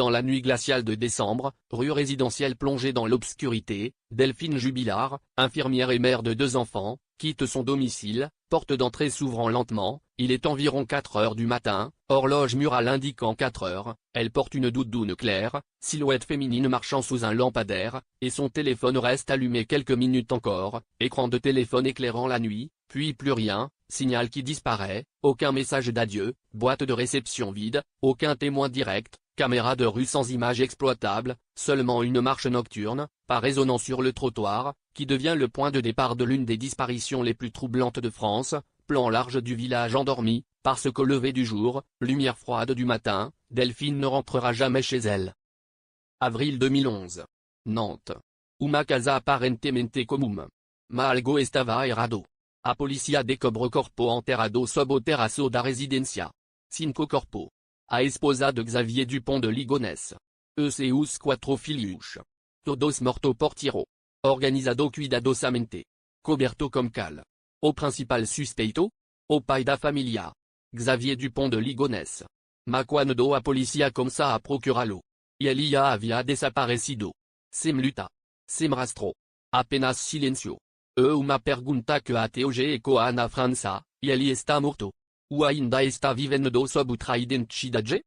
Dans la nuit glaciale de décembre, rue résidentielle plongée dans l'obscurité, Delphine Jubilard, infirmière et mère de 2 enfants, quitte son domicile, porte d'entrée s'ouvrant lentement, il est environ 4 heures du matin, horloge murale indiquant 4 heures, elle porte une doudoune claire, silhouette féminine marchant sous un lampadaire, et son téléphone reste allumé quelques minutes encore, écran de téléphone éclairant la nuit, puis plus rien, signal qui disparaît, aucun message d'adieu, boîte de réception vide, aucun témoin direct, caméra de rue sans image exploitable, seulement une marche nocturne, pas résonnant sur le trottoir, qui devient le point de départ de l'une des disparitions les plus troublantes de France, plan large du village endormi, parce qu'au lever du jour, lumière froide du matin, Delphine ne rentrera jamais chez elle. Avril 2011. Nantes. Uma casa apparentemente comum. Ma algo estava errado. A polizia descobre corpo enterrado sotto terrazzo da residencia. Cinco corpo. A esposa de Xavier Dupont de Ligonnès. Seus quattro filhos. Todos morto por tiro. Organizado cuidadosamente. Coberto com cal. O principal suspeito? O pai da família. Xavier Dupont de Ligonnès. Ma quando a polícia começa a procurá-lo. Ele já havia desaparecido. Sem luta. Sem rastro. Apenas silêncio. Uma pergunta que até hoje ecoa na França, ele está morto. Ou ainda está vivendo sob outra identidade?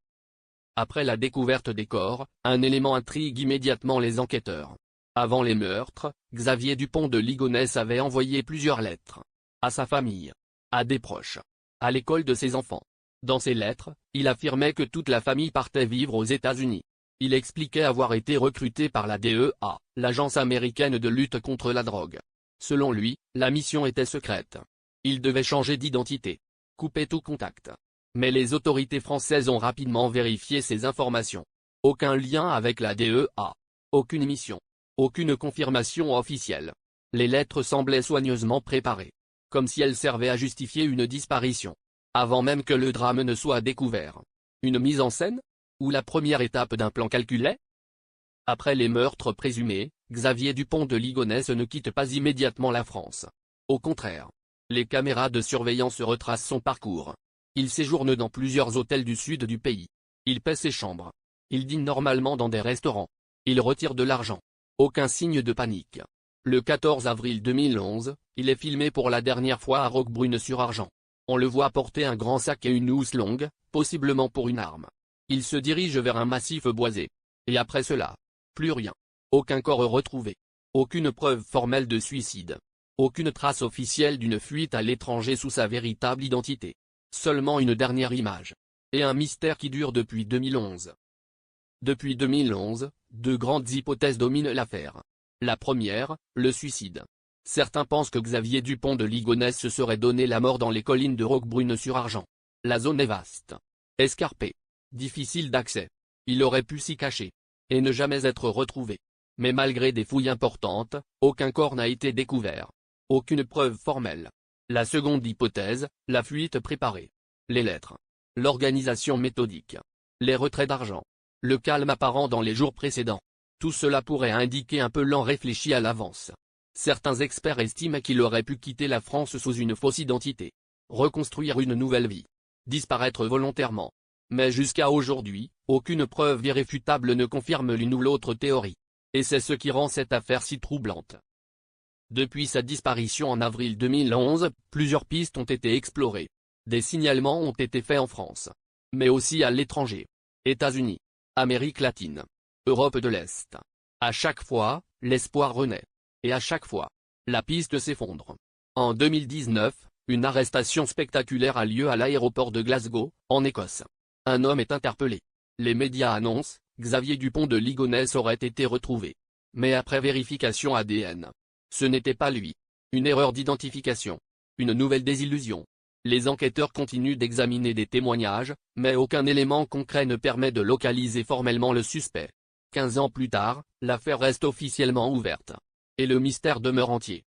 Après la découverte des corps, un élément intrigue immédiatement les enquêteurs. Avant les meurtres, Xavier Dupont de Ligonnès avait envoyé plusieurs lettres. À sa famille. À des proches. À l'école de ses enfants. Dans ces lettres, il affirmait que toute la famille partait vivre aux États-Unis. Il expliquait avoir été recruté par la DEA, l'agence américaine de lutte contre la drogue. Selon lui, la mission était secrète. Il devait changer d'identité. Couper tout contact. Mais les autorités françaises ont rapidement vérifié ces informations. Aucun lien avec la DEA. Aucune mission. Aucune confirmation officielle. Les lettres semblaient soigneusement préparées. Comme si elles servaient à justifier une disparition. Avant même que le drame ne soit découvert. Une mise en scène? Ou la première étape d'un plan calculé? Après les meurtres présumés, Xavier Dupont de Ligonnès ne quitte pas immédiatement la France. Au contraire. Les caméras de surveillance retracent son parcours. Il séjourne dans plusieurs hôtels du sud du pays. Il paie ses chambres. Il dîne normalement dans des restaurants. Il retire de l'argent. Aucun signe de panique. Le 14 avril 2011, il est filmé pour la dernière fois à Roquebrune-sur-Argent. On le voit porter un grand sac et une housse longue, possiblement pour une arme. Il se dirige vers un massif boisé. Et après cela, plus rien. Aucun corps retrouvé. Aucune preuve formelle de suicide. Aucune trace officielle d'une fuite à l'étranger sous sa véritable identité. Seulement une dernière image. Et un mystère qui dure depuis 2011. Depuis 2011, 2 grandes hypothèses dominent l'affaire. La première, le suicide. Certains pensent que Xavier Dupont de Ligonnès se serait donné la mort dans les collines de Roquebrune-sur-Argent. La zone est vaste. Escarpée. Difficile d'accès. Il aurait pu s'y cacher. Et ne jamais être retrouvé. Mais malgré des fouilles importantes, aucun corps n'a été découvert. Aucune preuve formelle. La seconde hypothèse, la fuite préparée. Les lettres. L'organisation méthodique. Les retraits d'argent. Le calme apparent dans les jours précédents. Tout cela pourrait indiquer un plan réfléchi à l'avance. Certains experts estiment qu'il aurait pu quitter la France sous une fausse identité. Reconstruire une nouvelle vie. Disparaître volontairement. Mais jusqu'à aujourd'hui, aucune preuve irréfutable ne confirme l'une ou l'autre théorie. Et c'est ce qui rend cette affaire si troublante. Depuis sa disparition en avril 2011, plusieurs pistes ont été explorées. Des signalements ont été faits en France. Mais aussi à l'étranger. États-Unis. Amérique latine. Europe de l'Est. À chaque fois, l'espoir renaît. Et à chaque fois, la piste s'effondre. En 2019, une arrestation spectaculaire a lieu à l'aéroport de Glasgow, en Écosse. Un homme est interpellé. Les médias annoncent, Xavier Dupont de Ligonnès aurait été retrouvé. Mais après vérification ADN. Ce n'était pas lui. Une erreur d'identification. Une nouvelle désillusion. Les enquêteurs continuent d'examiner des témoignages, mais aucun élément concret ne permet de localiser formellement le suspect. 15 ans plus tard, l'affaire reste officiellement ouverte. Et le mystère demeure entier.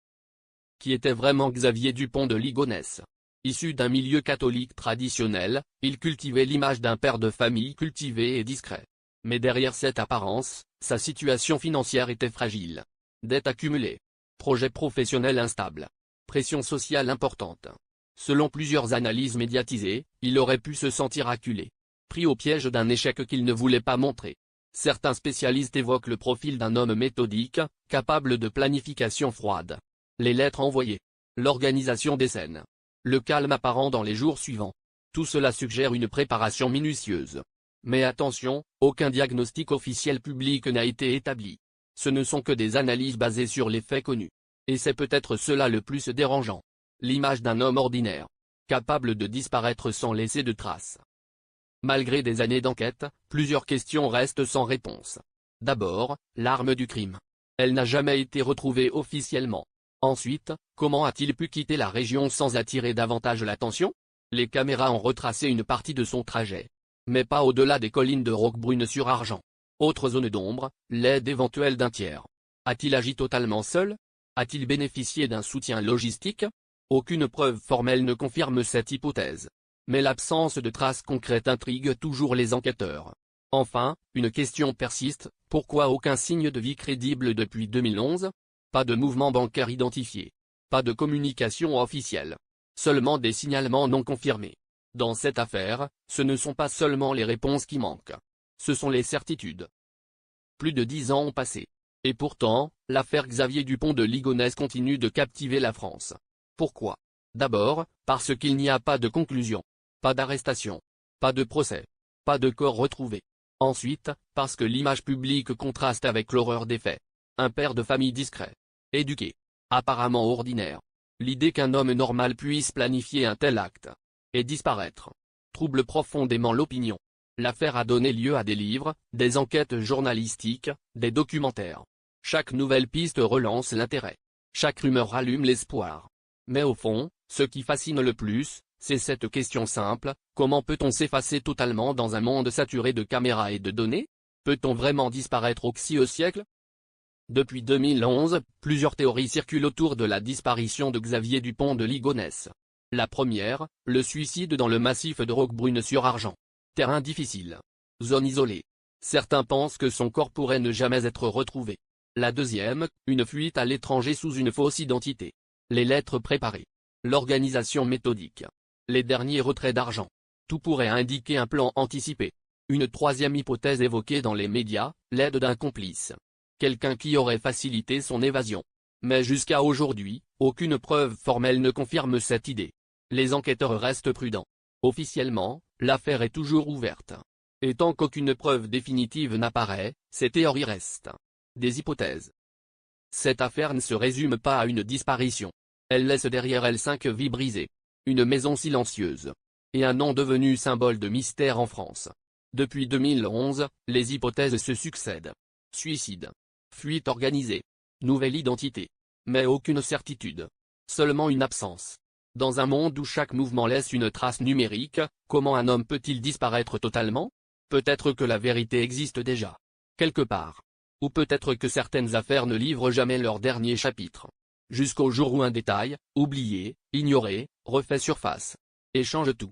Qui était vraiment Xavier Dupont de Ligonnès? Issu d'un milieu catholique traditionnel, il cultivait l'image d'un père de famille cultivé et discret. Mais derrière cette apparence, sa situation financière était fragile. Dettes accumulées. Projet professionnel instable. Pression sociale importante. Selon plusieurs analyses médiatisées, il aurait pu se sentir acculé. Pris au piège d'un échec qu'il ne voulait pas montrer. Certains spécialistes évoquent le profil d'un homme méthodique, capable de planification froide. Les lettres envoyées. L'organisation des scènes. Le calme apparent dans les jours suivants. Tout cela suggère une préparation minutieuse. Mais attention, aucun diagnostic officiel public n'a été établi. Ce ne sont que des analyses basées sur les faits connus. Et c'est peut-être cela le plus dérangeant. L'image d'un homme ordinaire, capable de disparaître sans laisser de traces. Malgré des années d'enquête, plusieurs questions restent sans réponse. D'abord, l'arme du crime. Elle n'a jamais été retrouvée officiellement. Ensuite, comment a-t-il pu quitter la région sans attirer davantage l'attention? Les caméras ont retracé une partie de son trajet. Mais pas au-delà des collines de Roquebrune-sur-Argent. Autre zone d'ombre, l'aide éventuelle d'un tiers. A-t-il agi totalement seul? A-t-il bénéficié d'un soutien logistique? Aucune preuve formelle ne confirme cette hypothèse. Mais l'absence de traces concrètes intrigue toujours les enquêteurs. Enfin, une question persiste, pourquoi aucun signe de vie crédible depuis 2011? Pas de mouvement bancaire identifié. Pas de communication officielle. Seulement des signalements non confirmés. Dans cette affaire, ce ne sont pas seulement les réponses qui manquent. Ce sont les certitudes. Plus de 10 ans ont passé. Et pourtant, l'affaire Xavier Dupont de Ligonnès continue de captiver la France. Pourquoi? D'abord, parce qu'il n'y a pas de conclusion. Pas d'arrestation. Pas de procès. Pas de corps retrouvé. Ensuite, parce que l'image publique contraste avec l'horreur des faits. Un père de famille discret. Éduqué. Apparemment ordinaire. L'idée qu'un homme normal puisse planifier un tel acte. Et disparaître. Trouble profondément l'opinion. L'affaire a donné lieu à des livres, des enquêtes journalistiques, des documentaires. Chaque nouvelle piste relance l'intérêt. Chaque rumeur rallume l'espoir. Mais au fond, ce qui fascine le plus, c'est cette question simple, comment peut-on s'effacer totalement dans un monde saturé de caméras et de données? Peut-on vraiment disparaître au siècle? Depuis 2011, plusieurs théories circulent autour de la disparition de Xavier Dupont de Ligonnès. La première, le suicide dans le massif de Roquebrune-sur-Argent. Terrain difficile. Zone isolée. Certains pensent que son corps pourrait ne jamais être retrouvé. La deuxième, une fuite à l'étranger sous une fausse identité. Les lettres préparées. L'organisation méthodique. Les derniers retraits d'argent. Tout pourrait indiquer un plan anticipé. Une troisième hypothèse évoquée dans les médias, l'aide d'un complice. Quelqu'un qui aurait facilité son évasion. Mais jusqu'à aujourd'hui, aucune preuve formelle ne confirme cette idée. Les enquêteurs restent prudents. Officiellement, l'affaire est toujours ouverte. Et tant qu'aucune preuve définitive n'apparaît, ces théories restent des hypothèses. Cette affaire ne se résume pas à une disparition. Elle laisse derrière elle 5 vies brisées. Une maison silencieuse. Et un nom devenu symbole de mystère en France. Depuis 2011, les hypothèses se succèdent. Suicide. Fuite organisée. Nouvelle identité. Mais aucune certitude. Seulement une absence. Dans un monde où chaque mouvement laisse une trace numérique, comment un homme peut-il disparaître totalement? Peut-être que la vérité existe déjà. Quelque part. Ou peut-être que certaines affaires ne livrent jamais leur dernier chapitre. Jusqu'au jour où un détail, oublié, ignoré, refait surface. Et change tout.